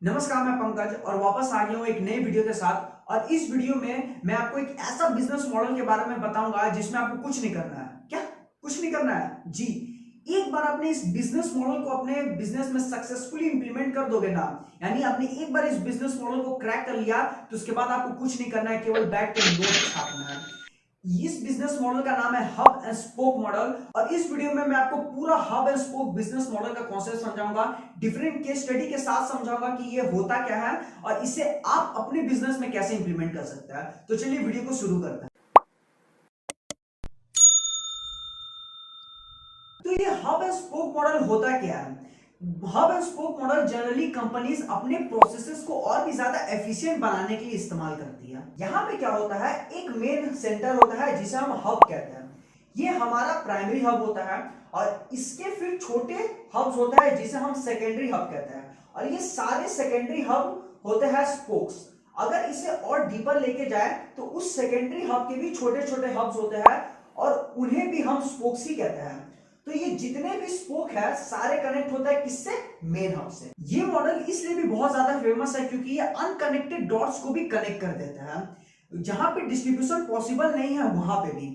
नमस्कार, मैं पंकज और वापस आ गया हूँ एक नई वीडियो के साथ। और इस वीडियो में मैं आपको एक ऐसा बिजनेस मॉडल के बारे में बताऊंगा जिसमें आपको कुछ नहीं करना है। क्या कुछ नहीं करना है जी? एक बार आपने इस बिजनेस मॉडल को अपने बिजनेस में सक्सेसफुली इंप्लीमेंट कर दोगे ना, यानी आपने एक बार इस बिजनेस मॉडल को क्रैक कर लिया तो उसके बाद आपको कुछ नहीं करना है, केवल बैठ के नोट छापना है। इस बिजनेस मॉडल का नाम है हब एंड स्पोक मॉडल। और इस वीडियो में मैं आपको पूरा hub and spoke business model का कॉन्सेप्ट समझाऊंगा, डिफरेंट केस स्टडी के साथ समझाऊंगा कि ये होता क्या है और इसे आप अपने बिजनेस में कैसे इंप्लीमेंट कर सकते हैं। तो चलिए वीडियो को शुरू करते हैं। तो ये हब एंड स्पोक मॉडल होता क्या है? Hub and spoke model generally companies अपने प्रोसेसेस को और भी ज्यादा एफिशिएंट बनाने के लिए इस्तेमाल करती है। यहाँ पे क्या होता है, एक मेन सेंटर होता है जिसे हम हब कहते हैं। ये हमारा प्राइमरी हब होता है और इसके फिर छोटे हब्स होता है जिसे हम सेकेंडरी हब कहते हैं। और ये सारे सेकेंडरी हब होते हैं स्पोक्स। अगर इसे और डीपर लेके जाए तो उस सेकेंडरी हब के भी छोटे छोटे हब्स होते हैं और उन्हें भी हम स्पोक्स ही कहते हैं। तो ये जितने भी स्पोक है सारे कनेक्ट होता है किससे? मेन हब से। ये मॉडल इसलिए भी बहुत ज्यादा फेमस है क्योंकि ये अनकनेक्टेड डॉट्स को भी कनेक्ट कर देता है। जहां पे डिस्ट्रीब्यूशन पॉसिबल नहीं है वहां पे भी।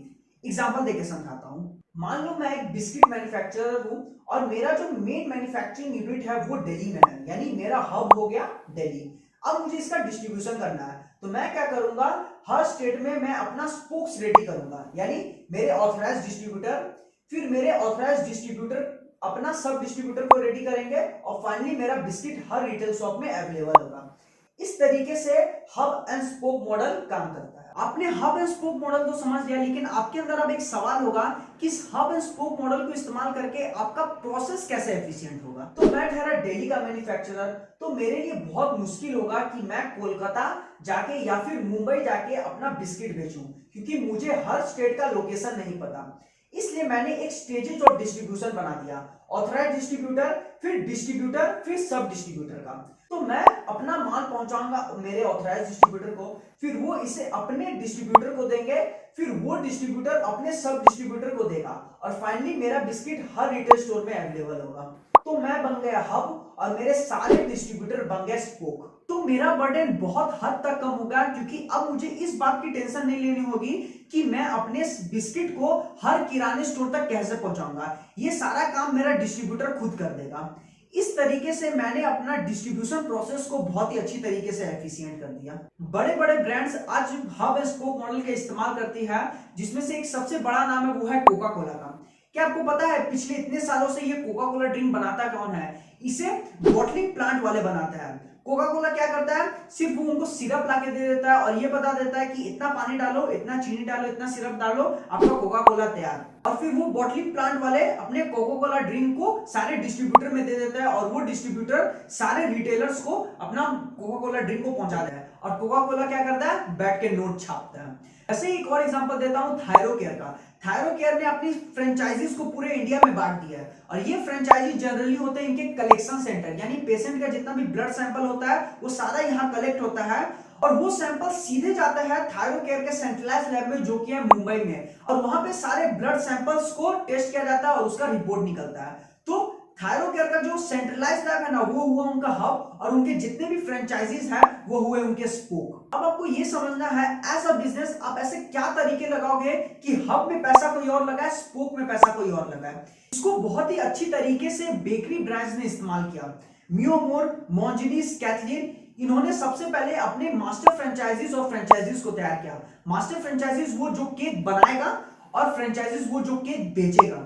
एग्जांपल देके समझाता हूं। मान लो मैं एक बिस्किट मैन्युफैक्चरर हूं और मेरा जो मेन मैन्युफैक्चरिंग यूनिट है वो दिल्ली में है, यानी मेरा हब हो गया दिल्ली। अब मुझे इसका डिस्ट्रीब्यूशन करना है तो मैं क्या करूंगा, हर स्टेट में मैं अपना स्पोक्स रेडी करूंगा, यानी मेरे ऑथराइज्ड डिस्ट्रीब्यूटर, फिर मेरे ऑथराइज्ड डिस्ट्रीब्यूटर अपना सब डिस्ट्रीब्यूटर को रेडी करेंगे और फाइनली मेरा बिस्किट हर रिटेल शॉप में अवेलेबल होगा। इस तरीके से हब एंड स्पोक मॉडल काम करता है। आपने हब एंड स्पोक मॉडल तो समझ लिया, लेकिन आपके अंदर अब एक सवाल होगा कि इस हब एंड स्पोक मॉडल को इस्तेमाल करके आपका प्रोसेस कैसे एफिशिएंट होगा। तो मैं ठहरा दिल्ली का मैन्युफैक्चरर, तो मेरे लिए बहुत मुश्किल होगा कि मैं कोलकाता जाके या फिर मुंबई जाके अपना बिस्किट बेचूं, क्योंकि मुझे हर स्टेट का लोकेशन नहीं पता। इसलिए मैंने एक स्टेजेस ऑफ डिस्ट्रीब्यूशन बना दिया, ऑथराइज्ड डिस्ट्रीब्यूटर, फिर डिस्ट्रीब्यूटर, फिर सब डिस्ट्रीब्यूटर का। तो मैं अपना माल पहुंचाऊंगा मेरे ऑथराइज्ड डिस्ट्रीब्यूटर को, फिर वो इसे अपने डिस्ट्रीब्यूटर को देंगे, फिर वो डिस्ट्रीब्यूटर अपने सब डिस्ट्रीब्यूटर को देगा और फाइनली मेरा बिस्किट हर रिटेल स्टोर में अवेलेबल होगा। तो मैं बन गया हब और मेरे सारे डिस्ट्रीब्यूटर बन गए स्पोक। तो मेरा बर्डन बहुत हद तक कम होगा क्योंकि अब मुझे इस बात की टेंशन नहीं लेनी होगी कि मैं अपने बिस्किट को हर किराने स्टोर तक कैसे पहुंचाऊंगा। ये सारा काम मेरा डिस्ट्रीब्यूटर खुद कर देगा। इस तरीके से मैंने अपना डिस्ट्रीब्यूशन प्रोसेस को बहुत ही अच्छी तरीके से एफिशिएंट कर दिया। बड़े बड़े ब्रांड्स आज हब एंड स्पोक मॉडल का इस्तेमाल करती है, जिसमें से एक सबसे बड़ा नाम है वो है कोका कोला का। क्या आपको पता है पिछले इतने सालों से ये कोका कोला ड्रिंक बनाता कौन है? इसे बॉटलिंग प्लांट वाले बनाते हैं। कोका कोला क्या करता है, सिर्फ वो उनको सिरप लाके दे देता है और ये बता देता है कि इतना पानी डालो, इतना चीनी डालो, इतना सिरप डालो, आपका कोका कोला तैयार। और फिर वो बॉटलिंग प्लांट वाले अपने कोका कोला ड्रिंक को सारे डिस्ट्रीब्यूटर में दे देता है और वो डिस्ट्रीब्यूटर सारे रिटेलर्स को अपना कोका कोला ड्रिंक को पहुंचा देता है। और कोका कोला क्या करता है, बैठ के नोट छापता है। ऐसे ही एक और एग्जांपल देता हूं थायरोकेयर का। थायरोकेयर ने अपनी फ्रेंचाइजीज को पूरे इंडिया में बांट दिया है और ये फ्रेंचाइजी जनरली होते हैं इनके कलेक्शन सेंटर, यानी पेशेंट का जितना भी ब्लड सैंपल होता है वो सारा यहाँ कलेक्ट होता है और वो सैंपल सीधे जाता है थायरोकेयर के सेंट्रलाइज्ड लैब में, जो कि है मुंबई में। और वहां पे सारे ब्लड सैंपल्स को टेस्ट किया जाता है और उसका रिपोर्ट निकलता है। तो थायरोकेयर का जो सेंट्रलाइज्ड लैब है ना, वो हुआ उनका हब और उनके जितने भी फ्रेंचाइजीज हैं वो हुए उनके स्पोक। अब आपको ये समझना है एज अ बिजनेस आप ऐसे क्या तरीके लगाओगे कि हब में पैसा कोई और लगाए, स्पोक में पैसा कोई और लगाए। इसको बहुत ही अच्छी तरीके से बेकरी ब्रांड्स ने इस्तेमाल किया। मियोमोर, मॉन्जिनीस, कैथलीन, इन्होंने सबसे पहले अपने मास्टर फ्रेंचाइजीज और फ्रेंचाइजीज को तैयार किया। मास्टर फ्रेंचाइजीज वो जो केक बनाएगा और फ्रेंचाइजीज वो जो केक बेचेगा।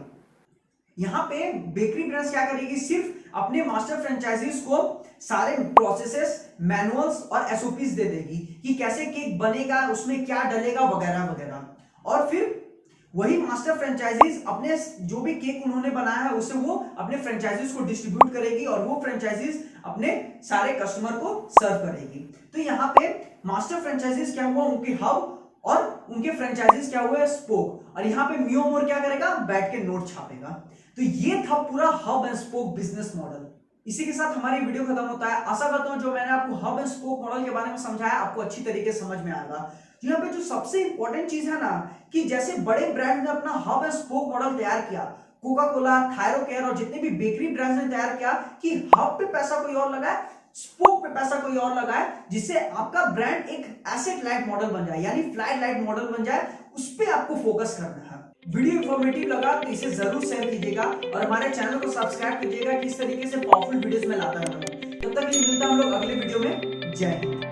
यहां पे बेकरी ब्रांड्स क्या करेगी, सिर्फ अपने मास्टर फ्रेंचाइजीज को सारे प्रोसेसेस, मैनुअल्स और एसओपीज दे देगी कि कैसे केक बनेगा, उसमें क्या डलेगा वगैरह वगैरह। और फिर वही मास्टर फ्रेंचाइजीज अपने जो भी केक उन्होंने बनाया है उसे वो अपने फ्रेंचाइजीज को डिस्ट्रीब्यूट करेगी और वो फ्रेंचाइजीज अपने सारे कस्टमर को सर्व करेगी। तो यहाँ पे मास्टर फ्रेंचाइजीज क्या हुआ, उनके हब, और उनके फ्रेंचाइजीज क्या हुए, स्पोक। और यहाँ पे मियोमोर क्या करेगा, बैठ के नोट छापेगा। तो ये था पूरा hub and spoke business model. इसी के साथ हमारी वीडियो खत्म होता है। आशा करता हूं जो मैंने आपको हब एंड स्पोक मॉडल के बारे में समझाया आपको अच्छी तरीके से समझ में आएगा। यहाँ पे जो सबसे इंपॉर्टेंट चीज है ना, कि जैसे बड़े ब्रांड ने अपना हब एंड स्पोक मॉडल तैयार किया, कोका कोला, थायरोकेयर और जितने भी बेकरी ब्रांड्स ने तैयार किया कि हब पे पैसा कोई और लगाए, स्पोक पे पैसा कोई और लगाए, जिससे आपका ब्रांड एक एसेट लाइट मॉडल बन जाए, यानी फ्लाई लाइट मॉडल बन जाए। उस पे आपको फोकस करना है। वीडियो इंफॉर्मेटिव लगा तो इसे जरूर शेयर कीजिएगा और हमारे चैनल को सब्सक्राइब कीजिएगा कि इस तरीके से पावरफुल वीडियोस में लाता रहूं। तब तक के लिए मिलता हम लोग अगले वीडियो में। जय हिंद।